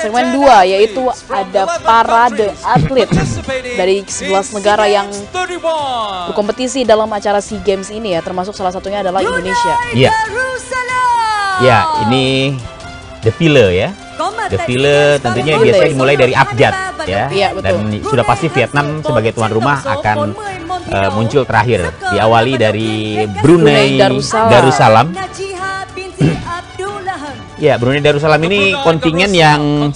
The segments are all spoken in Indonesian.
segmen 2, yaitu ada parade atlet dari 11 negara yang berkompetisi dalam acara SEA Games ini ya, termasuk salah satunya adalah Indonesia. Iya. Ya, ini defile ya. Defile tentunya biasanya dimulai dari abjad ya. Iya, betul. Dan sudah pasti Vietnam sebagai tuan rumah akan muncul terakhir. Diawali dari Brunei Darussalam. Ya, Brunei Darussalam ini kontingen yang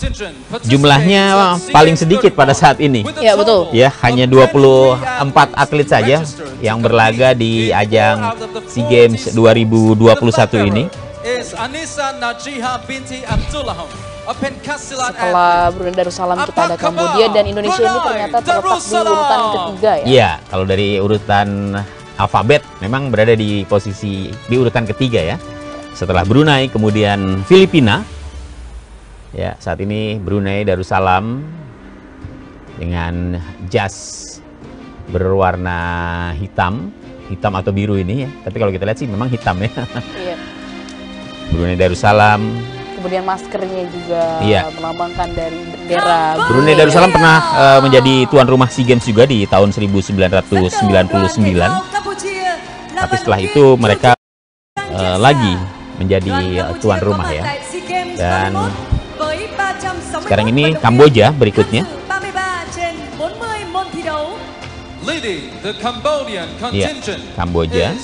jumlahnya paling sedikit pada saat ini. Ya, betul. Ya, hanya 24 atlet saja yang berlaga di ajang SEA Games 2021 ini. Setelah Brunei Darussalam kita ada Kamboja, dan Indonesia ini ternyata terletak di urutan ketiga ya. Iya, kalau dari urutan alfabet memang berada di urutan ketiga ya. Setelah Brunei, kemudian Filipina. Ya, saat ini Brunei Darussalam dengan jas berwarna hitam atau biru ini ya. Tapi kalau kita lihat sih memang hitam ya. Iya. Brunei Darussalam. Kemudian maskernya juga melambangkan dari bendera. Brunei Darussalam pernah menjadi tuan rumah SEA Games juga di tahun 1999. Tapi setelah itu mereka lagi menjadi tuan rumah ya. Dan sekarang ini Kamboja berikutnya. Ya, Kamboja.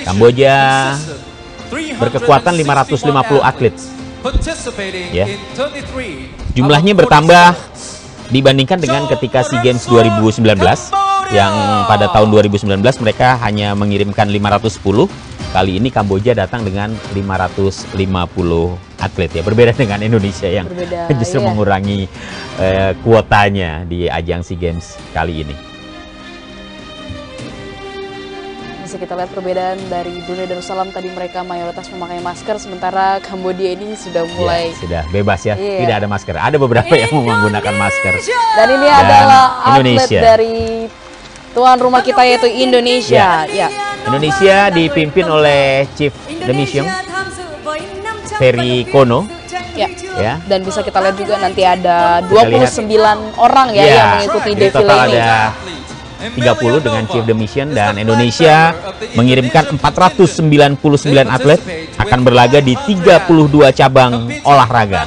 Kamboja berkekuatan 550 atlet. Ya. Jumlahnya bertambah dibandingkan dengan ketika SEA Games 2019 yang pada tahun 2019 mereka hanya mengirimkan 510. Kali ini Kamboja datang dengan 550 atlet ya, berbeda dengan Indonesia yang justru mengurangi kuotanya di ajang SEA Games kali ini. Bisa kita lihat perbedaan dari Brunei Darussalam, tadi mereka mayoritas memakai masker, sementara Kamboja ini sudah mulai sudah bebas ya, tidak ada masker. Ada beberapa yang menggunakan masker. Dan ini adalah atlet dari tuan rumah kita yaitu Indonesia. Ya. Indonesia dipimpin oleh Chief de Mission Ferry Kono. Ya. Dan bisa kita lihat juga nanti ada 29 orang ya yang mengikuti defile ini. Ada 30 dengan Chief de Mission, dan Indonesia mengirimkan 499 atlet akan berlaga di 32 cabang olahraga.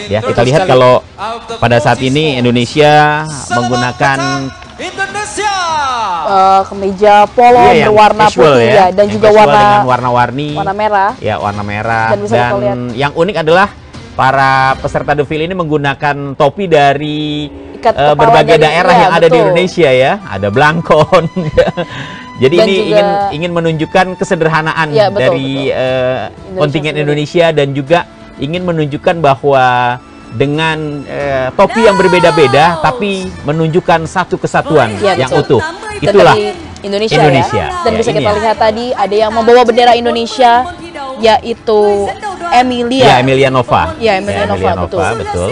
Ya, kita lihat kalau pada saat ini Indonesia menggunakan kemeja polo berwarna putih ya, dan juga warna-warni, warna merah. Ya, warna merah. Dan yang unik adalah para peserta defile ini menggunakan topi dari berbagai daerah yang ada di Indonesia ya. Ada Blangkon. Jadi dan ini ingin menunjukkan kesederhanaan dari kontingen Indonesia, dan juga ingin menunjukkan bahwa dengan topi yang berbeda-beda tapi menunjukkan satu kesatuan yang utuh. Itulah Indonesia. Ya. Dan bisa kita lihat tadi ada yang membawa bendera Indonesia, yaitu Emilia. Ya, Emilia Nova. Ya, Emilia Nova, betul.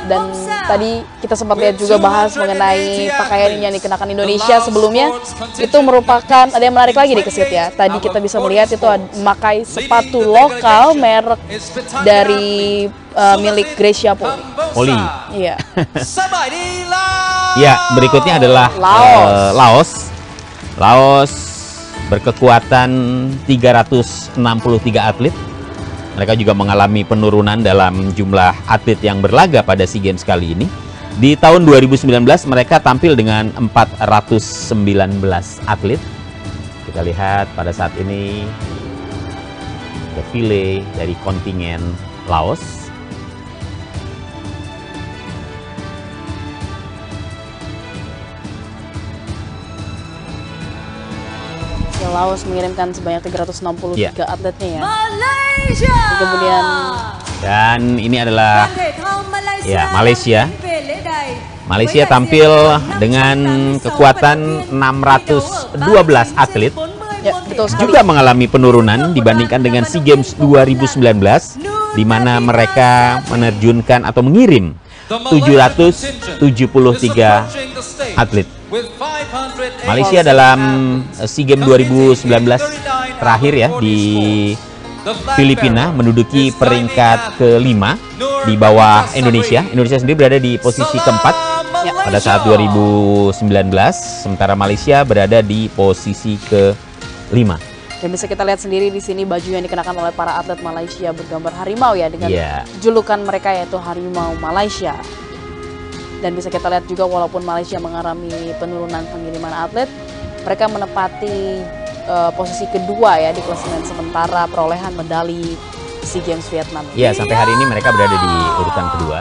Dan tadi kita sempat lihat juga bahas mengenai pakaian yang dikenakan Indonesia sebelumnya. Itu merupakan, ada yang menarik lagi di Kesit ya. Tadi kita bisa melihat itu memakai sepatu lokal merek dari milik Gracia Poli. Iya. Ya, berikutnya adalah Laos. Laos berkekuatan 363 atlet. Mereka juga mengalami penurunan dalam jumlah atlet yang berlaga pada SEA Games kali ini. Di tahun 2019 mereka tampil dengan 419 atlet. Kita lihat pada saat ini defile dari kontingen Laos. Laos mengirimkan sebanyak 363 atletnya ya. Kemudian ini adalah Malaysia. Malaysia tampil dengan kekuatan 612 atlet. Ya, betul sekali. Juga mengalami penurunan dibandingkan dengan SEA Games 2019, di mana mereka menerjunkan atau mengirim 773 atlet. Malaysia dalam SEA Games 2019 terakhir ya di Filipina menduduki peringkat kelima di bawah Indonesia. Indonesia sendiri berada di posisi keempat pada saat 2019, sementara Malaysia berada di posisi kelima. Dan bisa kita lihat sendiri di sini baju yang dikenakan oleh para atlet Malaysia bergambar harimau ya, dengan julukan mereka yaitu Harimau Malaysia. Dan bisa kita lihat juga walaupun Malaysia mengalami penurunan pengiriman atlet, mereka menempati posisi kedua ya di klasemen sementara perolehan medali SEA Games Vietnam. Ya, sampai hari ini mereka berada di urutan kedua.